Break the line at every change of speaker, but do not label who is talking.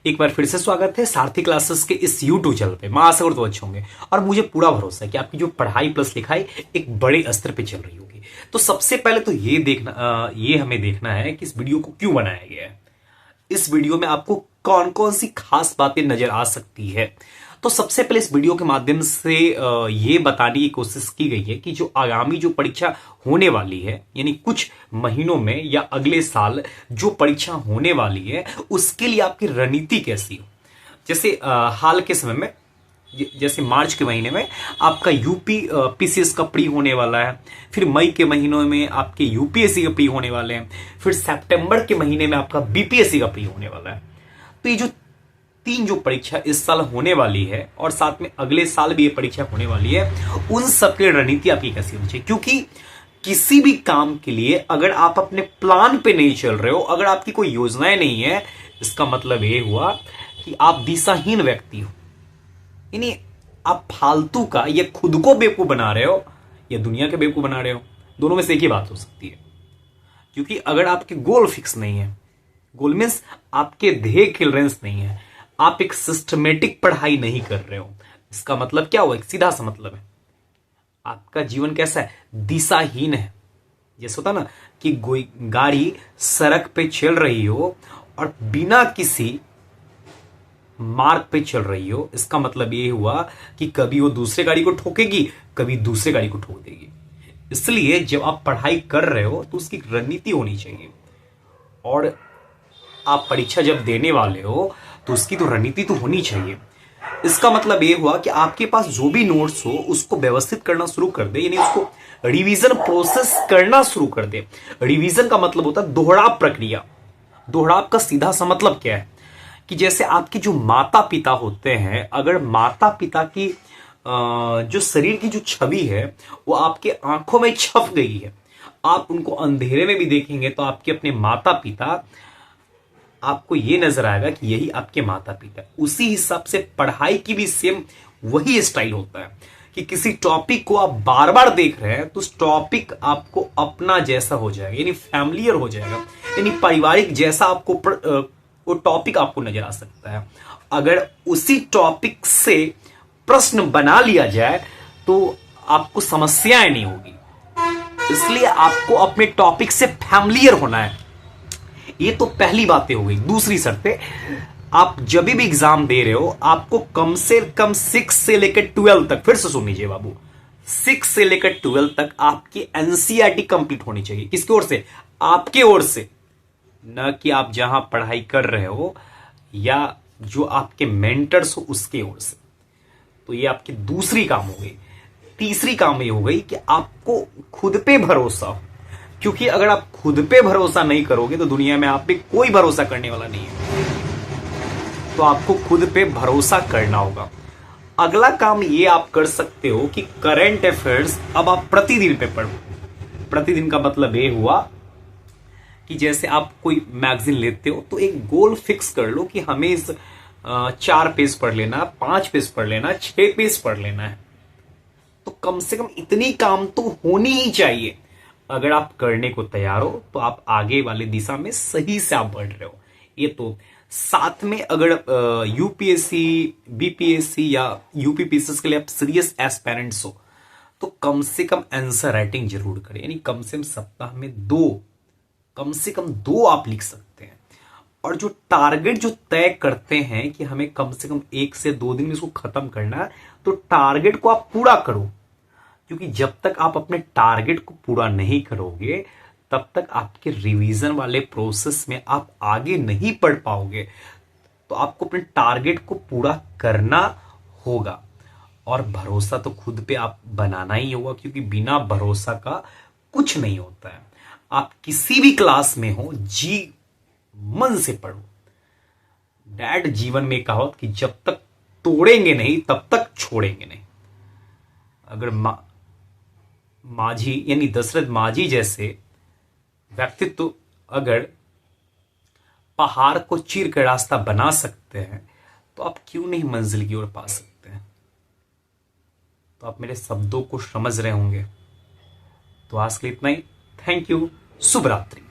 एक बार फिर से स्वागत है सारथी क्लासेस के इस यूट्यूब चैनल पे। मैं आशा करता हूं अच्छे होंगे और मुझे पूरा भरोसा है कि आपकी जो पढ़ाई प्लस लिखाई एक बड़े स्तर पे चल रही होगी। तो सबसे पहले तो ये हमें देखना है कि इस वीडियो को क्यों बनाया गया है। इस वीडियो में आपको कौन कौन सी खास बातें नजर आ सकती है। तो सबसे पहले इस वीडियो के माध्यम से ये बताने की कोशिश की गई है कि जो आगामी जो परीक्षा होने वाली है, यानी कुछ महीनों में या अगले साल जो परीक्षा होने वाली है, उसके लिए आपकी रणनीति कैसी हो। जैसे हाल के समय में, जैसे मार्च के महीने में आपका यूपी पीसीएस का प्री होने वाला है, फिर मई के महीनों में आपके यूपीएससी का प्री होने वाले हैं, फिर सितंबर के महीने में आपका बीपीएससी का प्री होने वाला है। तो ये जो तीन जो परीक्षा इस साल होने वाली है और साथ में अगले साल भी ये परीक्षा होने वाली है, उन सबकी रणनीति आपकी कैसी होनी चाहिए। क्योंकि किसी भी काम के लिए अगर आप अपने प्लान पे नहीं चल रहे हो, अगर आपकी कोई योजनाएं नहीं है, इसका मतलब ये हुआ कि आप दिशाहीन व्यक्ति हो। यानी आप फालतू का या खुद को बेवकूफ बना रहे हो या दुनिया के बेवकूफ बना रहे हो, दोनों में से एक ही बात हो सकती है। क्योंकि अगर आपके गोल फिक्स नहीं है, गोल मीन्स आपके ध्येय क्लियरेंस नहीं है, आप एक सिस्टमेटिक पढ़ाई नहीं कर रहे हो, इसका मतलब क्या हुआ, एक सीधा सा मतलब है आपका जीवन कैसा है, दिशाहीन है। जैसे होता ना कि कोई गाड़ी सड़क पे चल रही हो और बिना किसी मार्ग पे चल रही हो, इसका मतलब ये हुआ कि कभी वो दूसरे गाड़ी को ठोकेगी, कभी दूसरे गाड़ी को ठोक देगी। इसलिए जब आप पढ़ाई कर रहे हो तो उसकी रणनीति होनी चाहिए, और आप परीक्षा जब देने वाले हो तो उसकी तो रणनीति तो होनी चाहिए। इसका मतलब ये हुआ कि आपके पास जो भी नोट्स हो उसको व्यवस्थित करना शुरू कर दे, यानी उसको रिवीजन प्रोसेस करना शुरू कर दे। रिवीजन का मतलब होता है दोहराव प्रक्रिया। दोहराव का सीधा सा मतलब क्या है कि जैसे आपके जो माता पिता होते हैं, अगर माता पिता की जो शरीर की जो छवि है वो आपके आंखों में छप गई है, आप उनको अंधेरे में भी देखेंगे तो आपके अपने माता पिता, आपको ये नजर आएगा कि यही आपके माता पिता। उसी हिसाब से पढ़ाई की भी सेम वही स्टाइल होता है कि किसी टॉपिक को आप बार बार देख रहे हैं तो उस टॉपिक आपको अपना जैसा हो जाएगा, यानी फैमिलियर हो जाएगा, यानी पारिवारिक जैसा आपको वो टॉपिक आपको नजर आ सकता है। अगर उसी टॉपिक से प्रश्न बना लिया जाए तो आपको समस्याएं नहीं होगी। इसलिए आपको अपने टॉपिक से फैमिलियर होना है। ये तो पहली बातें हो गई। दूसरी शर्तें, आप जब भी एग्जाम दे रहे हो आपको कम से कम 6 से लेकर 12 तक, फिर से सुन लीजिए बाबू, 6 से लेकर 12 तक आपकी एनसीईआरटी कंप्लीट होनी चाहिए। किसकी ओर से? आपके ओर से, न कि आप जहां पढ़ाई कर रहे हो या जो आपके मेंटर्स हो उसके ओर से। तो ये आपकी दूसरी काम हो गई। तीसरी काम ये हो गई कि आपको खुद पे भरोसा हो, क्योंकि अगर आप खुद पे भरोसा नहीं करोगे तो दुनिया में आप पे कोई भरोसा करने वाला नहीं है। तो आपको खुद पे भरोसा करना होगा। अगला काम ये आप कर सकते हो कि करंट अफेयर्स अब आप प्रतिदिन पे पढ़ो। प्रतिदिन का मतलब ये हुआ कि जैसे आप कोई मैगजीन लेते हो तो एक गोल फिक्स कर लो कि हमें इस 4 पेज पढ़ लेना, 5 पेज पढ़ लेना, 6 पेज पढ़ लेना है। तो कम से कम इतनी काम तो होनी ही चाहिए। अगर आप करने को तैयार हो तो आप आगे वाली दिशा में सही से आप बढ़ रहे हो। ये तो साथ में अगर यूपीएससी, बीपीएससी या यूपीपीसीएस के लिए आप सीरियस एस्पिरेंट्स हो तो कम से कम आंसर राइटिंग जरूर करें। यानी कम से कम सप्ताह में कम से कम 2 आप लिख सकते हैं। और जो टारगेट जो तय करते हैं कि हमें कम से कम 1 से 2 दिन में इसको खत्म करना है, तो टारगेट को आप पूरा करो। क्योंकि जब तक आप अपने टारगेट को पूरा नहीं करोगे तब तक आपके रिवीजन वाले प्रोसेस में आप आगे नहीं बढ़ पाओगे। तो आपको अपने टारगेट को पूरा करना होगा, और भरोसा तो खुद पे आप बनाना ही होगा, क्योंकि बिना भरोसा का कुछ नहीं होता है। आप किसी भी क्लास में हो, जी मन से पढ़ो। डैड जीवन में कहावत कि जब तक तोड़ेंगे नहीं तब तक छोड़ेंगे नहीं। अगर माझी यानी दशरथ माझी जैसे व्यक्तित्व अगर पहाड़ को चीर कर रास्ता बना सकते हैं तो आप क्यों नहीं मंजिल की ओर पा सकते हैं। तो आप मेरे शब्दों को समझ रहे होंगे। तो आज के लिए इतना ही। Thank you. शुभ रात्रि।